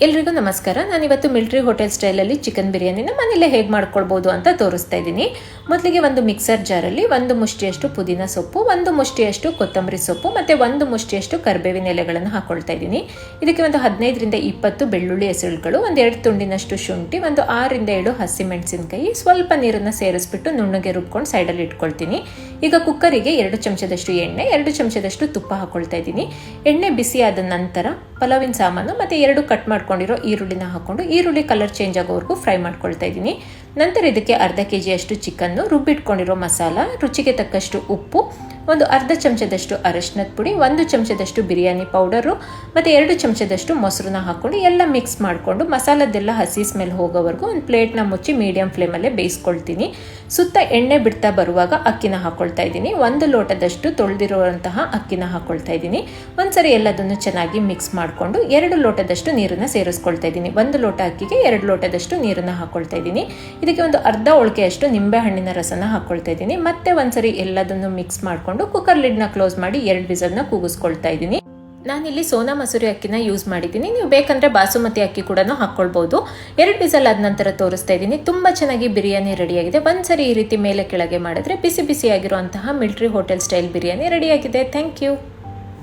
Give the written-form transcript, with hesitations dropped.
ಎಲ್ರಿಗೂ ನಮಸ್ಕಾರ. ನಾನಿವತ್ತು ಮಿಲಿಟರಿ ಹೋಟೆಲ್ ಸ್ಟೈಲಲ್ಲಿ ಚಿಕನ್ ಬಿರಿಯಾನಿನ ಮನೇಲೆ ಹೇಗೆ ಮಾಡ್ಕೊಳ್ಬೋದು ಅಂತ ತೋರಿಸ್ತಾ ಇದ್ದೀನಿ. ಮೊದಲಿಗೆ ಒಂದು ಮಿಕ್ಸರ್ ಜಾರಲ್ಲಿ 1 ಮುಷ್ಟಿಯಷ್ಟು ಪುದೀನ ಸೊಪ್ಪು, 1 ಮುಷ್ಟಿಯಷ್ಟು ಕೊತ್ತಂಬರಿ ಸೊಪ್ಪು ಮತ್ತು 1 ಮುಷ್ಟಿಯಷ್ಟು ಕರಿಬೇವಿನ ಎಲೆಗಳನ್ನು ಹಾಕೊಳ್ತಾ ಇದ್ದೀನಿ. ಇದಕ್ಕೆ ಒಂದು 15 ರಿಂದ 20 ಬೆಳ್ಳುಳ್ಳಿ ಎಸಳುಗಳು, 2 ತುಂಡಿನಷ್ಟು ಶುಂಠಿ, 6 ರಿಂದ 7 ಹಸಿಮೆಣಸಿನಕಾಯಿ, ಸ್ವಲ್ಪ ನೀರನ್ನು ಸೇರಿಸ್ಬಿಟ್ಟು ನುಣ್ಣಗೆ ರುಬ್ಕೊಂಡು ಸೈಡಲ್ಲಿ ಇಟ್ಕೊಳ್ತೀನಿ. ಈಗ ಕುಕ್ಕರಿಗೆ 2 ಚಮಚದಷ್ಟು ಎಣ್ಣೆ, 2 ಚಮಚದಷ್ಟು ತುಪ್ಪ ಹಾಕೊಳ್ತಾ ಇದ್ದೀನಿ. ಎಣ್ಣೆ ಬಿಸಿ ಆದ ನಂತರ ಪಲಾವಿನ ಸಾಮಾನು ಮತ್ತು 2 ಕಟ್ ಮಾಡ್ಕೊಂಡಿರೋ ಈರುಳ್ಳಿನ ಹಾಕೊಂಡು ಈರುಳ್ಳಿ ಕಲರ್ ಚೇಂಜ್ ಆಗೋವರೆಗೂ ಫ್ರೈ ಮಾಡ್ಕೊಳ್ತಾ ಇದ್ದೀನಿ. ನಂತರ ಇದಕ್ಕೆ ಅರ್ಧ kg ಚಿಕನ್ನು, ರುಬ್ಬಿಟ್ಕೊಂಡಿರೋ ಮಸಾಲ, ರುಚಿಗೆ ತಕ್ಕಷ್ಟು ಉಪ್ಪು, ಒಂದು ಅರ್ಧ ಚಮಚದಷ್ಟು ಅರಶಿನದ ಪುಡಿ, 1 ಚಮಚದಷ್ಟು ಬಿರಿಯಾನಿ ಪೌಡರು ಮತ್ತು 2 ಚಮಚದಷ್ಟು ಮೊಸರನ್ನ ಹಾಕೊಂಡು ಎಲ್ಲ ಮಿಕ್ಸ್ ಮಾಡಿಕೊಂಡು ಮಸಾಲದೆಲ್ಲ ಹಸಿ ಸ್ಮೆಲ್ ಹೋಗೋವರೆಗೂ ಒಂದು ಪ್ಲೇಟ್ನ ಮುಚ್ಚಿ ಮೀಡಿಯಂ ಫ್ಲೇಮಲ್ಲೇ ಬೇಯಿಸ್ಕೊಳ್ತೀನಿ. ಸುತ್ತ ಎಣ್ಣೆ ಬಿಡ್ತಾ ಬರುವಾಗ ಅಕ್ಕಿನ ಹಾಕೊಳ್ತಾ ಇದ್ದೀನಿ. 1 ಲೋಟದಷ್ಟು ತೊಳೆದಿರುವಂತಹ ಅಕ್ಕಿನ ಹಾಕೊಳ್ತಾ ಇದ್ದೀನಿ. ಒಂದ್ಸರಿ ಎಲ್ಲದನ್ನು ಚೆನ್ನಾಗಿ ಮಿಕ್ಸ್ ಮಾಡಿಕೊಂಡು 2 ಲೋಟದಷ್ಟು ನೀರನ್ನು ಸೇರಿಸ್ಕೊಳ್ತಾ ಇದ್ದೀನಿ. 1 ಲೋಟ ಅಕ್ಕಿಗೆ 2 ಲೋಟದಷ್ಟು ನೀರನ್ನು ಹಾಕೊಳ್ತಾ ಇದ್ದೀನಿ. ಇದಕ್ಕೆ ಒಂದು ಅರ್ಧ ಒಳಕೆಯಷ್ಟು ನಿಂಬೆ ಹಣ್ಣಿನ ರಸನ ಹಾಕೊಳ್ತಾ ಇದ್ದೀನಿ. ಮತ್ತೆ ಒಂದ್ಸರಿ ಎಲ್ಲದನ್ನು ಮಿಕ್ಸ್ ಮಾಡಿಕೊಂಡು ಕುಕ್ಕರ್ ಲಿಡ್ನ ಕ್ಲೋಸ್ ಮಾಡಿ 2 ವಿಸಲ್ನ ಕೂಗಿಸ್ಕೊಳ್ತಾ ಇದ್ದೀನಿ. ನಾನಿಲ್ಲಿ ಸೋನಾ ಮಸೂರಿ ಅಕ್ಕಿನ ಯೂಸ್ ಮಾಡಿದ್ದೀನಿ. ನೀವು ಬೇಕಂದ್ರೆ ಬಾಸುಮತಿ ಅಕ್ಕಿ ಕೂಡ ಹಾಕೊಳ್ಬಹುದು. 2 ವಿಸಲ್ ಆದ ನಂತರ ತೋರಿಸ್ತಾ ಇದ್ದೀನಿ. ತುಂಬಾ ಚೆನ್ನಾಗಿ ಬಿರಿಯಾನಿ ರೆಡಿಯಾಗಿದೆ. ಒಂದ್ಸರಿ ಈ ರೀತಿ ಮೇಲೆ ಕೆಳಗೆ ಮಾಡಿದ್ರೆ ಬಿಸಿ ಬಿಸಿಯಾಗಿರುವಂತಹ ಮಿಲಿಟರಿ ಹೋಟೆಲ್ ಸ್ಟೈಲ್ ಬಿರಿಯಾನಿ ರೆಡಿಯಾಗಿದೆ. Thank you.